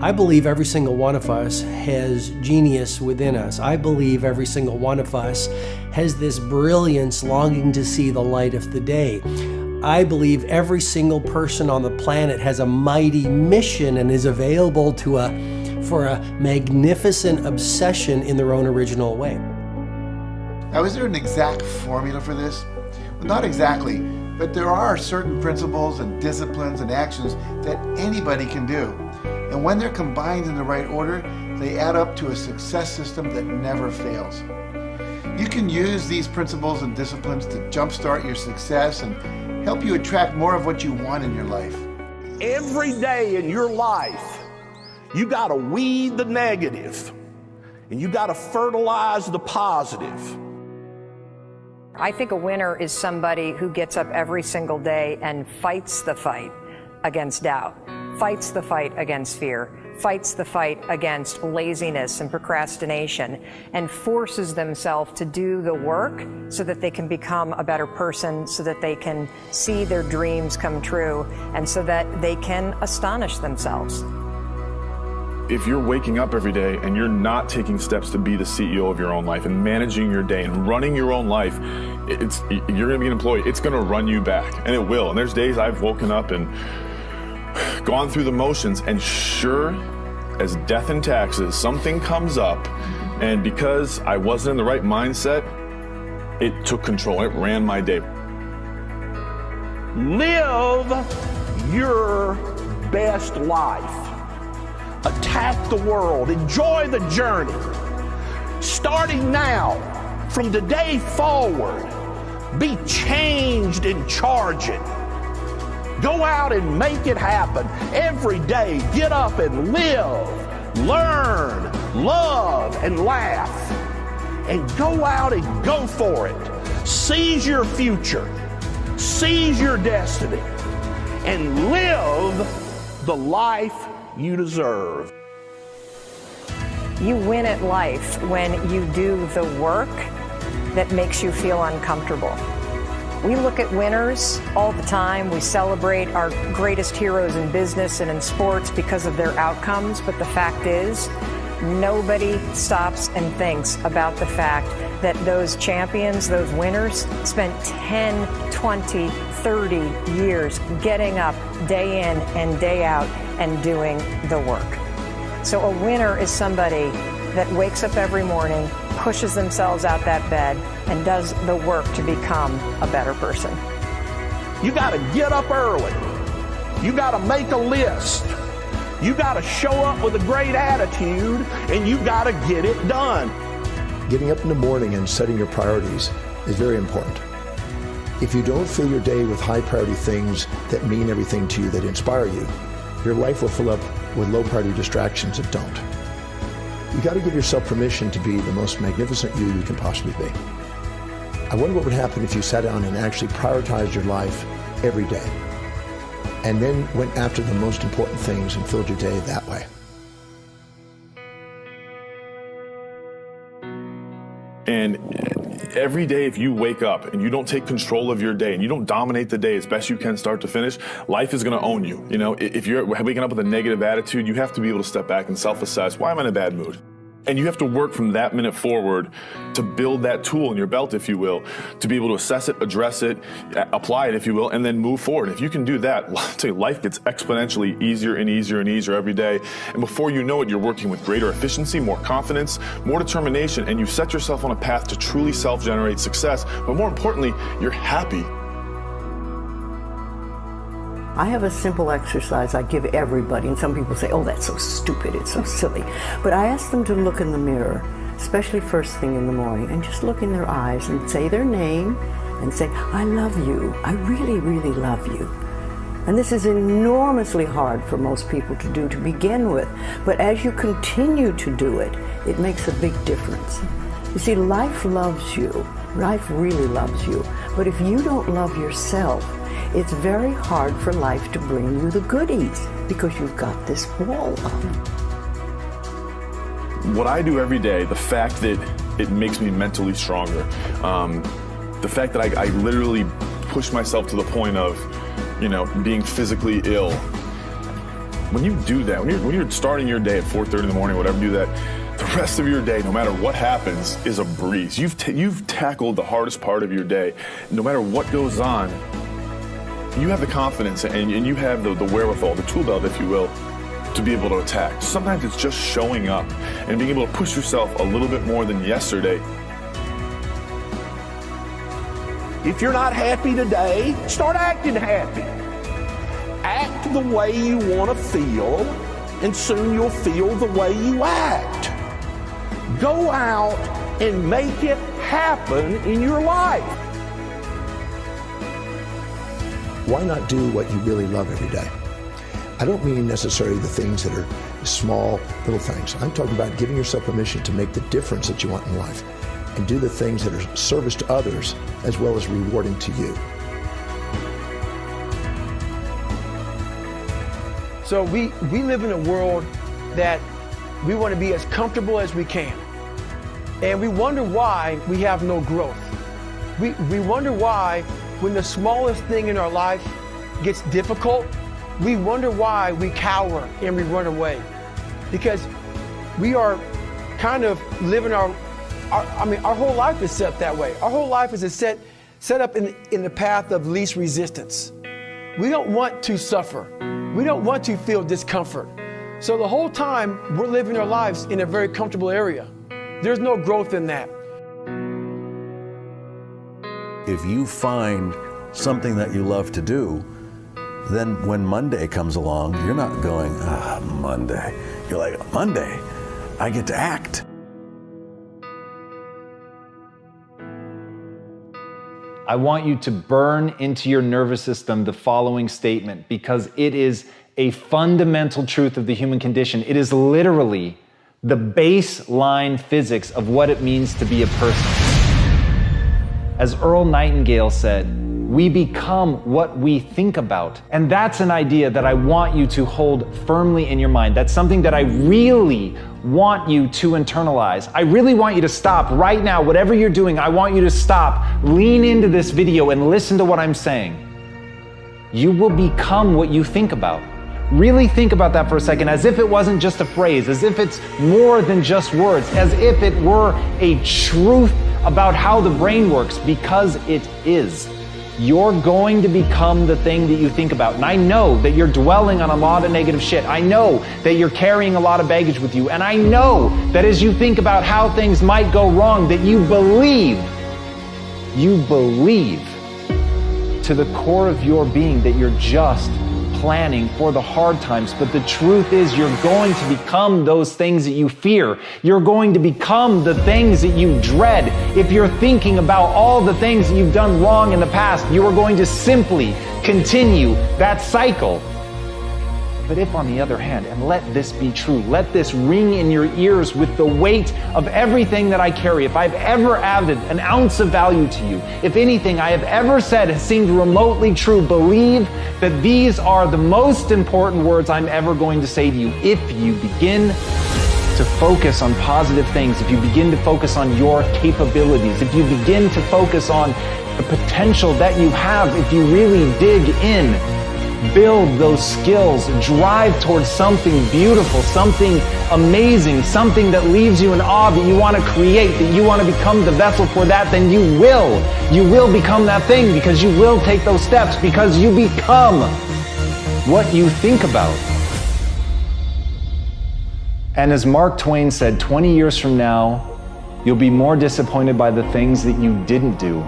I believe every single one of us has genius within us. I believe every single one of us has this brilliance longing to see the light of the day. I believe every single person on the planet has a mighty mission and is available for a magnificent obsession in their own original way. Now, is there an exact formula for this? Well, not exactly, but there are certain principles and disciplines and actions that anybody can do. And when they're combined in the right order, they add up to a success system that never fails. You can use these principles and disciplines to jumpstart your success and help you attract more of what you want in your life. Every day in your life, you got to weed the negative and you got to fertilize the positive. I think a winner is somebody who gets up every single day and fights the fight against doubt, fights the fight against fear, fights the fight against laziness and procrastination, and forces themselves to do the work so that they can become a better person, so that they can see their dreams come true, and so that they can astonish themselves. If you're waking up every day and you're not taking steps to be the CEO of your own life and managing your day and running your own life, you're going to be an employee. It's going to run you back, and it will. And there's days I've woken up and gone through the motions, and sure as death and taxes, something comes up, and because I wasn't in the right mindset, it took control. It ran my day. Live your best life. Attack the world. Enjoy the journey. Starting now, from today forward, be changed and charge it. Go out and make it happen. Every day, get up and live, learn, love, and laugh. And go out and go for it. Seize your future. Seize your destiny. And live the life you deserve. You win at life when you do the work that makes you feel uncomfortable. We look at winners all the time. We celebrate our greatest heroes in business and in sports because of their outcomes. But the fact is, nobody stops and thinks about the fact that those champions, those winners, spent 10, 20, 30 years getting up day in and day out and doing the work. So a winner is somebody that wakes up every morning, pushes themselves out that bed, and does the work to become a better person. You got to get up early. You got to make a list. You got to show up with a great attitude, and you got to get it done. Getting up in the morning and setting your priorities is very important. If you don't fill your day with high priority things that mean everything to you, that inspire you, your life will fill up with low priority distractions that don't. You got to give yourself permission to be the most magnificent you can possibly be. I wonder what would happen if you sat down and actually prioritized your life every day, and then went after the most important things and filled your day that way. And every day, if you wake up and you don't take control of your day and you don't dominate the day as best you can start to finish, life is going to own you. You know, if you're waking up with a negative attitude, you have to be able to step back and self-assess, why am I in a bad mood? And you have to work from that minute forward to build that tool in your belt, if you will, to be able to assess it, address it, apply it, if you will, and then move forward. If you can do that, I'll tell you, life gets exponentially easier and easier and easier every day. And before you know it, you're working with greater efficiency, more confidence, more determination, and you set yourself on a path to truly self-generate success. But more importantly, you're happy. I have a simple exercise I give everybody, and some people say, oh, that's so stupid, it's so silly. But I ask them to look in the mirror, especially first thing in the morning, and just look in their eyes and say their name and say, I love you, I really, really love you. And this is enormously hard for most people to do to begin with, but as you continue to do it, it makes a big difference. You see, life loves you, life really loves you, but if you don't love yourself, it's very hard for life to bring you the goodies because you've got this wall up. What I do every day, the fact that it makes me mentally stronger, the fact that I literally push myself to the point of, being physically ill, When you do that, when you're starting your day at 4:30 in the morning, whatever, do that, the rest of your day, no matter what happens, is a breeze. You've tackled the hardest part of your day. No matter what goes on, you have the confidence and you have the wherewithal, the tool belt, if you will, to be able to attack. Sometimes it's just showing up and being able to push yourself a little bit more than yesterday. If you're not happy today, start acting happy. Act the way you want to feel, and soon you'll feel the way you act. Go out and make it happen in your life. Why not do what you really love every day? I don't mean necessarily the things that are small, little things. I'm talking about giving yourself permission to make the difference that you want in life and do the things that are service to others as well as rewarding to you. So we live in a world that we want to be as comfortable as we can. And we wonder why we have no growth. We wonder why when the smallest thing in our life gets difficult, we wonder why we cower and we run away. Because we are kind of living our whole life is set that way. Our whole life is set up in the path of least resistance. We don't want to suffer. We don't want to feel discomfort. So the whole time we're living our lives in a very comfortable area. There's no growth in that. If you find something that you love to do, then when Monday comes along, you're not going, Monday. You're like, Monday, I get to act. I want you to burn into your nervous system the following statement because it is a fundamental truth of the human condition. It is literally the baseline physics of what it means to be a person. As Earl Nightingale said, we become what we think about. And that's an idea that I want you to hold firmly in your mind. That's something that I really want you to internalize. I really want you to stop right now. Whatever you're doing, I want you to stop, lean into this video and listen to what I'm saying. You will become what you think about. Really think about that for a second, as if it wasn't just a phrase, as if it's more than just words, as if it were a truth about how the brain works, because it is. You're going to become the thing that you think about. And I know that you're dwelling on a lot of negative shit. I know that you're carrying a lot of baggage with you. And I know that as you think about how things might go wrong, that you believe to the core of your being that you're just planning for the hard times. But the truth is, you're going to become those things that you fear. You're going to become the things that you dread. If you're thinking about all the things that you've done wrong in the past, you are going to simply continue that cycle. But if, on the other hand, and let this be true, let this ring in your ears with the weight of everything that I carry, if I've ever added an ounce of value to you, if anything I have ever said has seemed remotely true, believe that these are the most important words I'm ever going to say to you. If you begin to focus on positive things, if you begin to focus on your capabilities, if you begin to focus on the potential that you have, if you really dig in, build those skills, drive towards something beautiful, something amazing, something that leaves you in awe, that you want to create, that you want to become the vessel for that, then you will become that thing, because you will take those steps, because you become what you think about. And as Mark Twain said, 20 years from now, you'll be more disappointed by the things that you didn't do.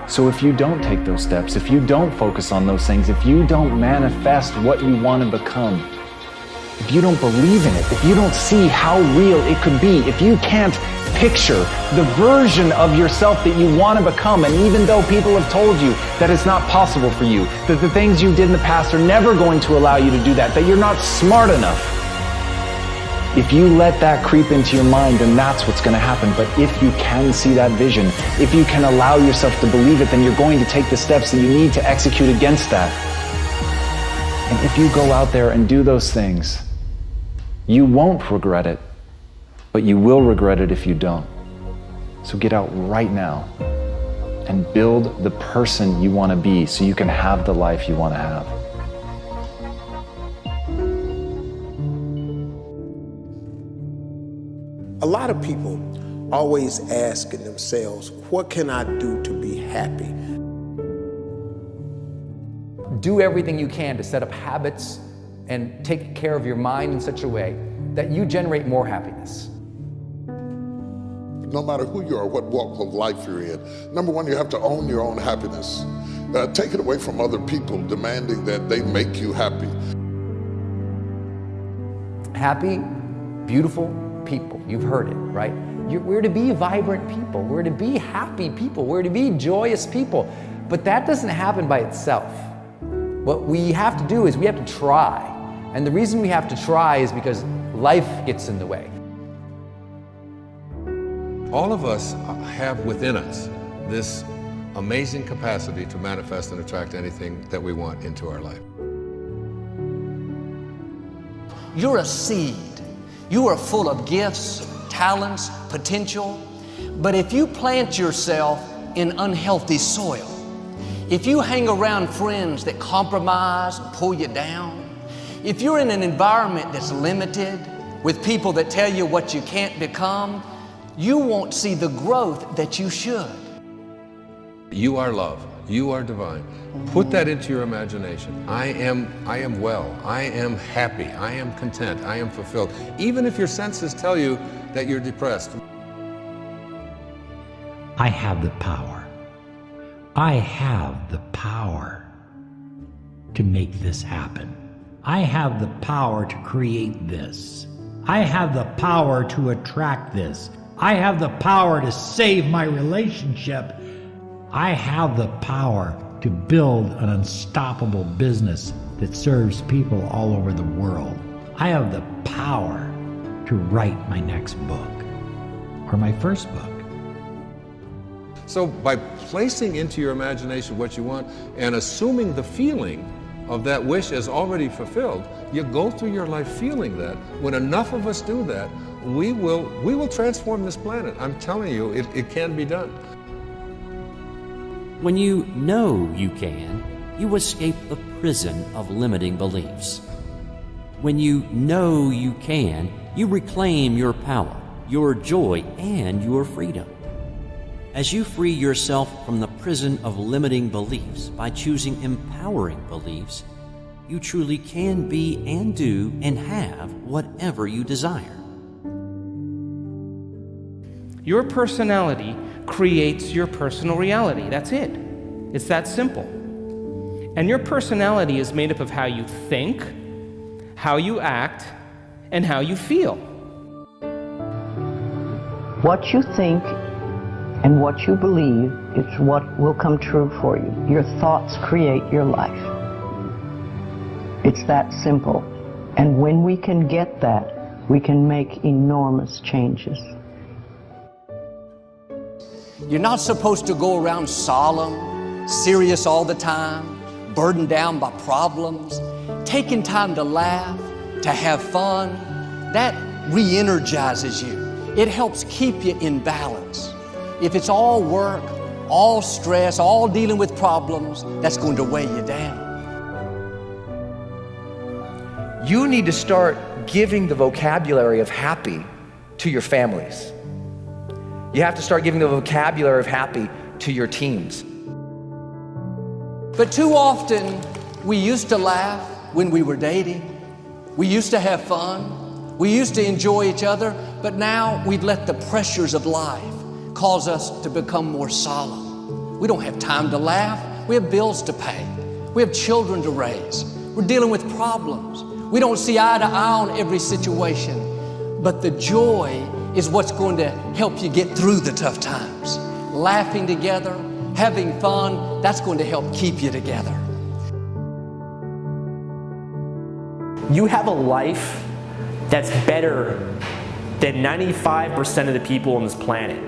So if you don't take those steps, if you don't focus on those things, if you don't manifest what you want to become, if you don't believe in it, if you don't see how real it could be, if you can't picture the version of yourself that you want to become, and even though people have told you that it's not possible for you, that the things you did in the past are never going to allow you to do that you're not smart enough, if you let that creep into your mind, then that's what's going to happen. But if you can see that vision, if you can allow yourself to believe it, then you're going to take the steps that you need to execute against that. And if you go out there and do those things, you won't regret it, but you will regret it if you don't. So get out right now and build the person you want to be so you can have the life you want to have. A lot of people always asking themselves, what can I do to be happy? Do everything you can to set up habits and take care of your mind in such a way that you generate more happiness. No matter who you are, what walk of life you're in, number one, you have to own your own happiness. Take it away from other people demanding that they make you happy. Happy, beautiful people. You've heard it, right? We're to be vibrant people. We're to be happy people. We're to be joyous people. But that doesn't happen by itself. What we have to do is we have to try. And the reason we have to try is because life gets in the way. All of us have within us this amazing capacity to manifest and attract anything that we want into our life. You're a seed. You are full of gifts, talents, potential. But if you plant yourself in unhealthy soil, if you hang around friends that compromise and pull you down, if you're in an environment that's limited with people that tell you what you can't become, you won't see the growth that you should. You are love. You are divine. Put that into your imagination. I am well. I am happy. I am content. I am fulfilled. Even if your senses tell you that you're depressed. I have the power. I have the power to make this happen. I have the power to create this. I have the power to attract this. I have the power to save my relationship. I have the power to build an unstoppable business that serves people all over the world. I have the power to write my next book or my first book. So by placing into your imagination what you want and assuming the feeling of that wish as already fulfilled, you go through your life feeling that. When enough of us do that, we will transform this planet. I'm telling you, it can be done. When you know you can, you escape the prison of limiting beliefs. When you know you can, you reclaim your power, your joy, and your freedom. As you free yourself from the prison of limiting beliefs by choosing empowering beliefs, you truly can be and do and have whatever you desire. Your personality creates your personal reality. That's it. It's that simple. And your personality is made up of how you think, how you act, and how you feel. What you think and what you believe is what will come true for you. Your thoughts create your life. It's that simple. And when we can get that, we can make enormous changes. You're not supposed to go around solemn, serious all the time, burdened down by problems. Taking time to laugh, to have fun, that re-energizes you. It helps keep you in balance. If it's all work, all stress, all dealing with problems, that's going to weigh you down. You need to start giving the vocabulary of happy to your families. You have to start giving the vocabulary of happy to your teams. But too often, we used to laugh when we were dating. We used to have fun. We used to enjoy each other, but now we've let the pressures of life cause us to become more solemn. We don't have time to laugh. We have bills to pay. We have children to raise. We're dealing with problems. We don't see eye to eye on every situation, but the joy is what's going to help you get through the tough times. Laughing together, having fun, that's going to help keep you together. You have a life that's better than 95% of the people on this planet.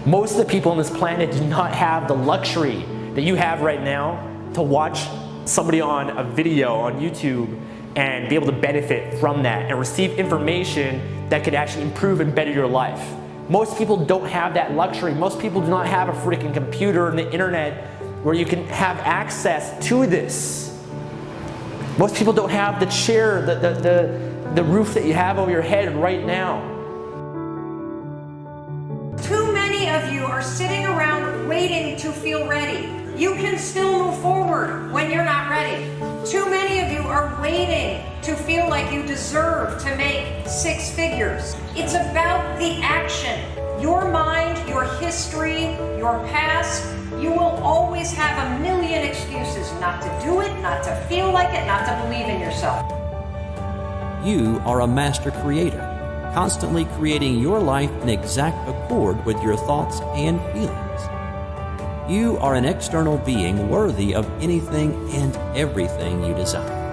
Most of the people on this planet do not have the luxury that you have right now to watch somebody on a video on YouTube and be able to benefit from that and receive information that could actually improve and better your life. Most people don't have that luxury. Most people do not have a freaking computer and the internet where you can have access to this. Most people don't have the chair, the roof that you have over your head right now. you are sitting around waiting to feel ready. You can still move forward when you're not ready. Too many of you are waiting to feel like you deserve to make 6 figures. It's about the action. Your mind, your history, your past, you will always have a million excuses not to do it, not to feel like it, not to believe in yourself. You are a master creator, constantly creating your life in exact accord with your thoughts and feelings. You are an external being worthy of anything and everything you desire.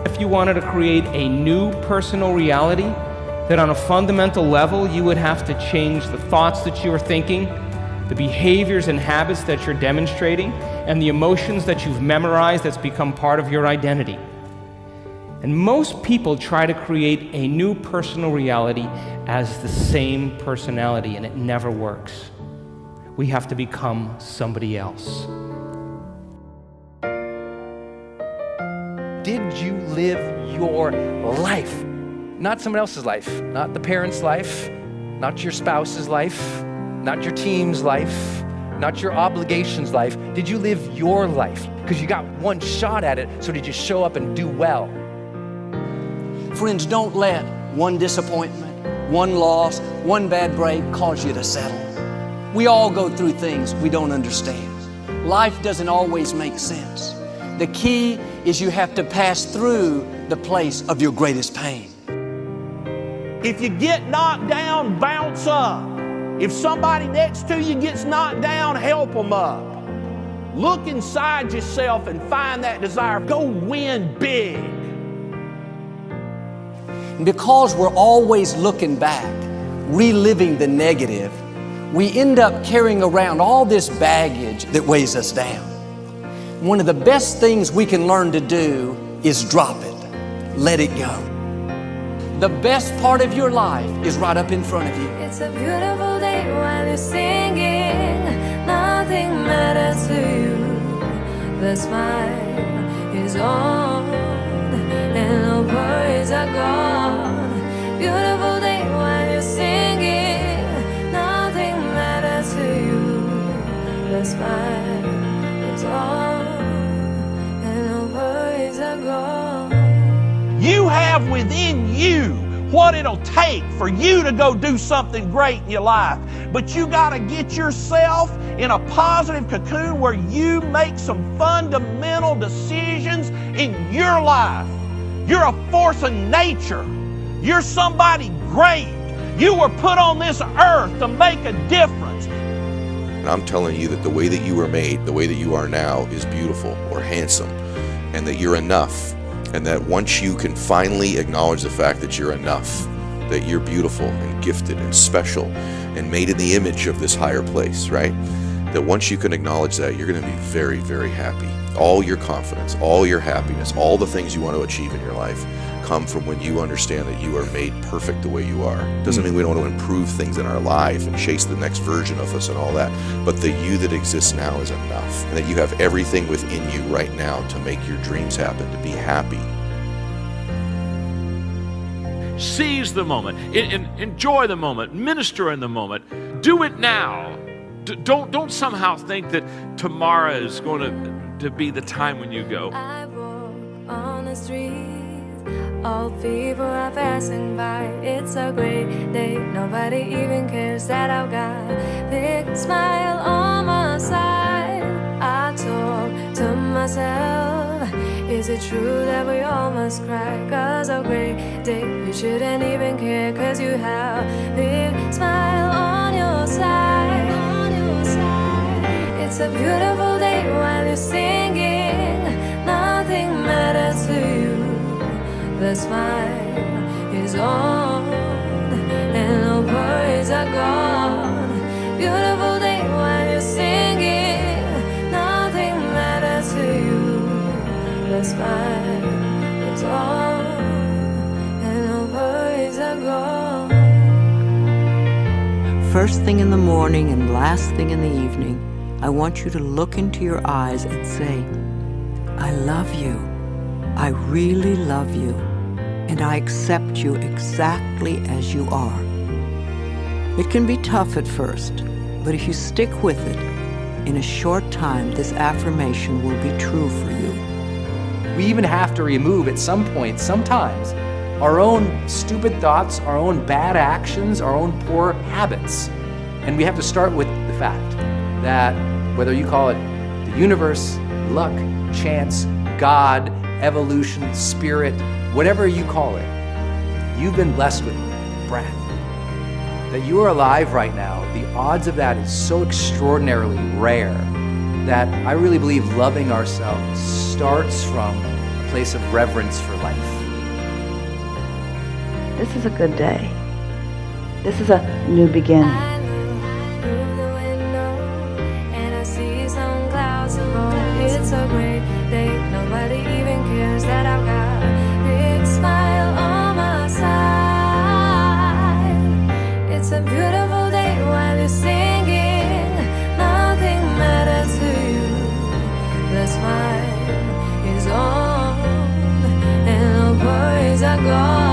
If you wanted to create a new personal reality, that on a fundamental level you would have to change the thoughts that you are thinking, the behaviors and habits that you're demonstrating, and the emotions that you've memorized that's become part of your identity. And most people try to create a new personal reality as the same personality, and it never works. We have to become somebody else. Did you live your life? Not someone else's life, not the parent's life, not your spouse's life, not your team's life, not your obligations life. Did you live your life? Because you got one shot at it, so did you show up and do well? Friends, don't let one disappointment, one loss, one bad break cause you to settle. We all go through things we don't understand. Life doesn't always make sense. The key is you have to pass through the place of your greatest pain. If you get knocked down, bounce up. If somebody next to you gets knocked down, help them up. Look inside yourself and find that desire. Go win big. And because we're always looking back, reliving the negative, we end up carrying around all this baggage that weighs us down. One of the best things we can learn to do is drop it. Let it go. The best part of your life is right up in front of you. It's a beautiful day while you're singing. Nothing matters to you. The smile is on and no worries are gone. Beautiful day while you're singing. Nothing matters to you. The smile is on and no worries are gone. You have within you what it'll take for you to go do something great in your life. But you got to get yourself in a positive cocoon where you make some fundamental decisions in your life. You're a force of nature. You're somebody great. You were put on this earth to make a difference. And I'm telling you that the way that you were made, the way that you are now, is beautiful or handsome, and that you're enough. And that once you can finally acknowledge the fact that you're enough, that you're beautiful and gifted and special and made in the image of this higher place, right? That once you can acknowledge that, you're going to be very, very happy. All your confidence, all your happiness, all the things you want to achieve in your life come from when you understand that you are made perfect the way you are. Doesn't mean we don't want to improve things in our life and chase the next version of us and all that, but the you that exists now is enough, and that you have everything within you right now to make your dreams happen, to be happy. Seize the moment, enjoy the moment, minister in the moment, do it now. Don't somehow think that tomorrow is going to be the time when you go. I walk on the street. All people are passing by. It's a great day. Nobody even cares that I've got a big smile on my side. I talk to myself. Is it true that we all must cry? 'Cause a great day, you shouldn't even care. 'Cause you have a big smile on your side. It's a beautiful day while you're singing. Nothing matters to you. The smile is on and no worries are gone. Beautiful day while you're singing. Nothing matters to you. The smile is on and no worries are gone. First thing in the morning and last thing in the evening, I want you to look into your eyes and say, I love you. I really love you. And I accept you exactly as you are. It can be tough at first, But if you stick with it, in a short time, this affirmation will be true for you. We even have to remove at some point, sometimes, our own stupid thoughts, our own bad actions, our own poor habits. And we have to start with the fact that whether you call it the universe, luck, chance, God, evolution, spirit, whatever you call it, you've been blessed with breath. That you are alive right now, the odds of that is so extraordinarily rare that I really believe loving ourselves starts from a place of reverence for life. This is a good day. This is a new beginning. And I see some clouds of gold. It's a great day. Nobody even cares that I've got a big smile on my side. It's a beautiful day while you're singing. Nothing matters to you. The smile is on and the worries are gone.